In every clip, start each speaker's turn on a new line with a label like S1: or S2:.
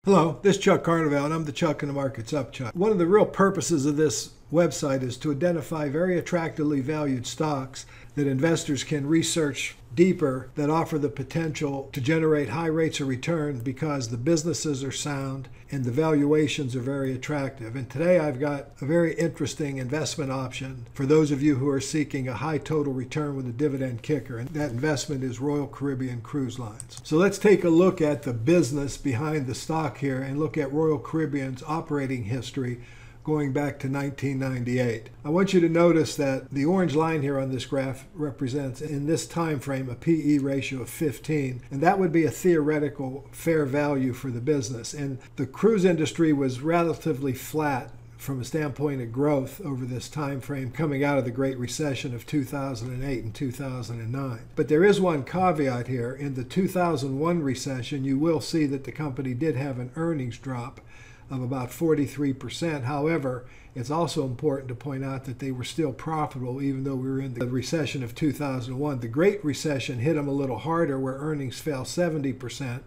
S1: Hello, this is Chuck Carnevale, and I'm the Chuck in the Markets Up Chuck. One of the real purposes of this website is to identify very attractively valued stocks that investors can research deeper that offer the potential to generate high rates of return because the businesses are sound and the valuations are very attractive. And today I've got a very interesting investment option for those of you who are seeking a high total return with a dividend kicker, and that investment is Royal Caribbean Cruise Lines. So let's take a look at the business behind the stock here and look at Royal Caribbean's operating history going back to 1998. I want you to notice that the orange line here on this graph represents, in this time frame, a PE ratio of 15, and that would be a theoretical fair value for the business. And the cruise industry was relatively flat from a standpoint of growth over this time frame coming out of the Great Recession of 2008 and 2009. But there is one caveat here. In the 2001 recession, you will see that the company did have an earnings drop of about 43%. However, it's also important to point out that they were still profitable even though we were in the recession of 2001. The Great Recession hit them a little harder, where earnings fell 70%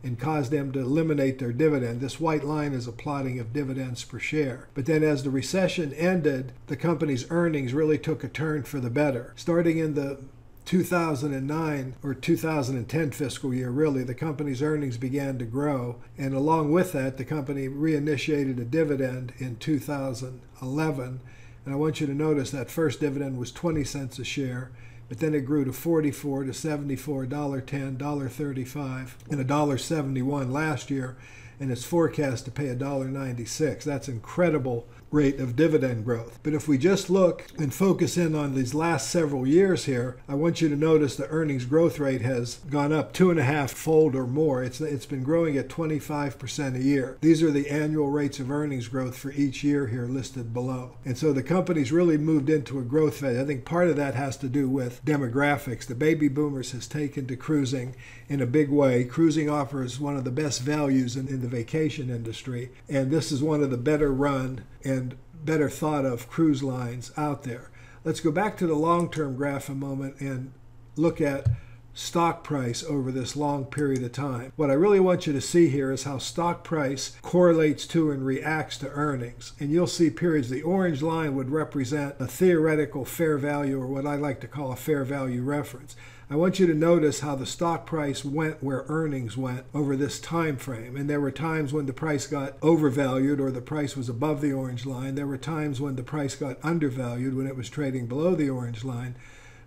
S1: and caused them to eliminate their dividend. This white line is a plotting of dividends per share. But then as the recession ended, the company's earnings really took a turn for the better. Starting in the 2009 or 2010 fiscal year, really, the company's earnings began to grow, and along with that, the company reinitiated a dividend in 2011. And I want you to notice that first dividend was 20 cents a share, but then it grew to 44 to 74, $1.10, $1.35, and $1.71 last year, and it's forecast to pay $1.96. That's incredible rate of dividend growth. But if we just look and focus in on these last several years here, I want you to notice the earnings growth rate has gone up 2.5-fold or more. It's been growing at 25% a year. These are the annual rates of earnings growth for each year here listed below. And so the company's really moved into a growth phase. I think part of that has to do with demographics. The baby boomers has taken to cruising in a big way. Cruising offers one of the best values in the vacation industry, and this is one of the better run and better thought of cruise lines out there. Let's go back to the long-term graph a moment and look at stock price over this long period of time. What I really want you to see here is how stock price correlates to and reacts to earnings. And you'll see periods. The orange line would represent a theoretical fair value, or what I like to call a fair value reference. I want you to notice how the stock price went where earnings went over this time frame. And there were times when the price got overvalued or the price was above the orange line. There were times when the price got undervalued when it was trading below the orange line.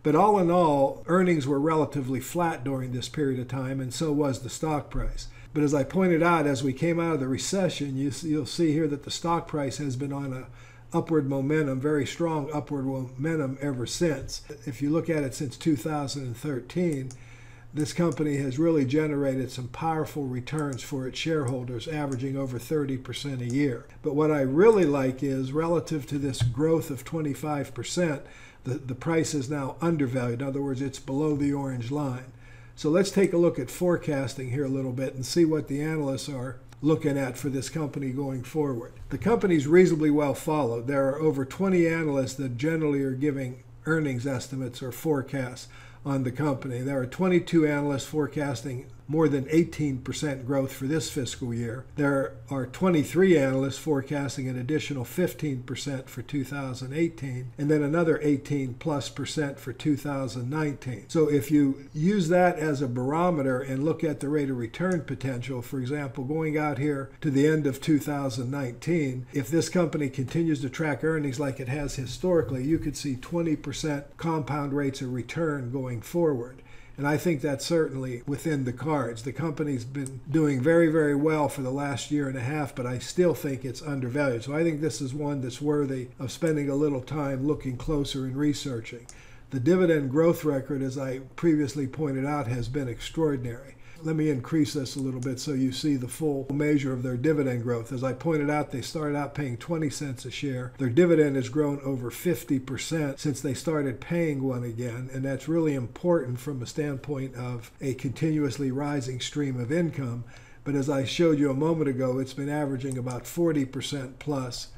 S1: But all in all, earnings were relatively flat during this period of time, and so was the stock price. But as I pointed out, as we came out of the recession, you'll see here that the stock price has been on a upward momentum, very strong upward momentum ever since. If you look at it since 2013, this company has really generated some powerful returns for its shareholders, averaging over 30% a year. But what I really like is, relative to this growth of 25%, the price is now undervalued. In other words, it's below the orange line. So let's take a look at forecasting here a little bit and see what the analysts are looking at for this company going forward. The company's reasonably well followed. There are over 20 analysts that generally are giving earnings estimates or forecasts on the company. There are 22 analysts forecasting more than 18% growth for this fiscal year. There are 23 analysts forecasting an additional 15% for 2018, and then another 18+% for 2019. So if you use that as a barometer and look at the rate of return potential, for example, going out here to the end of 2019, if this company continues to track earnings like it has historically, you could see 20% compound rates of return going forward. And I think that's certainly within the cards. The company's been doing very, very well for the last year and a half, but I still think it's undervalued. So I think this is one that's worthy of spending a little time looking closer and researching. The dividend growth record, as I previously pointed out, has been extraordinary. Let me increase this a little bit so you see the full measure of their dividend growth. As I pointed out, they started out paying 20 cents a share. Their dividend has grown over 50% since they started paying one again, and that's really important from a standpoint of a continuously rising stream of income. But as I showed you a moment ago, it's been averaging about 40% plus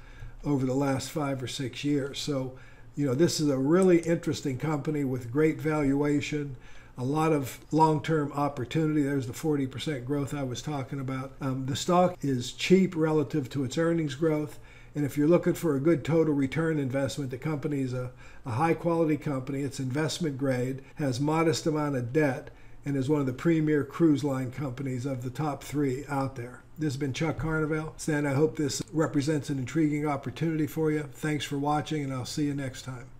S1: over the last 5 or 6 years. So, this is a really interesting company with great valuation. a lot of long-term opportunity. There's the 40% growth I was talking about. The stock is cheap relative to its earnings growth. And if you're looking for a good total return investment, the company is a high-quality company. It's investment grade, has modest amount of debt, and is one of the premier cruise line companies of the top 3 out there. This has been Chuck Carnevale, and I hope this represents an intriguing opportunity for you. Thanks for watching, and I'll see you next time.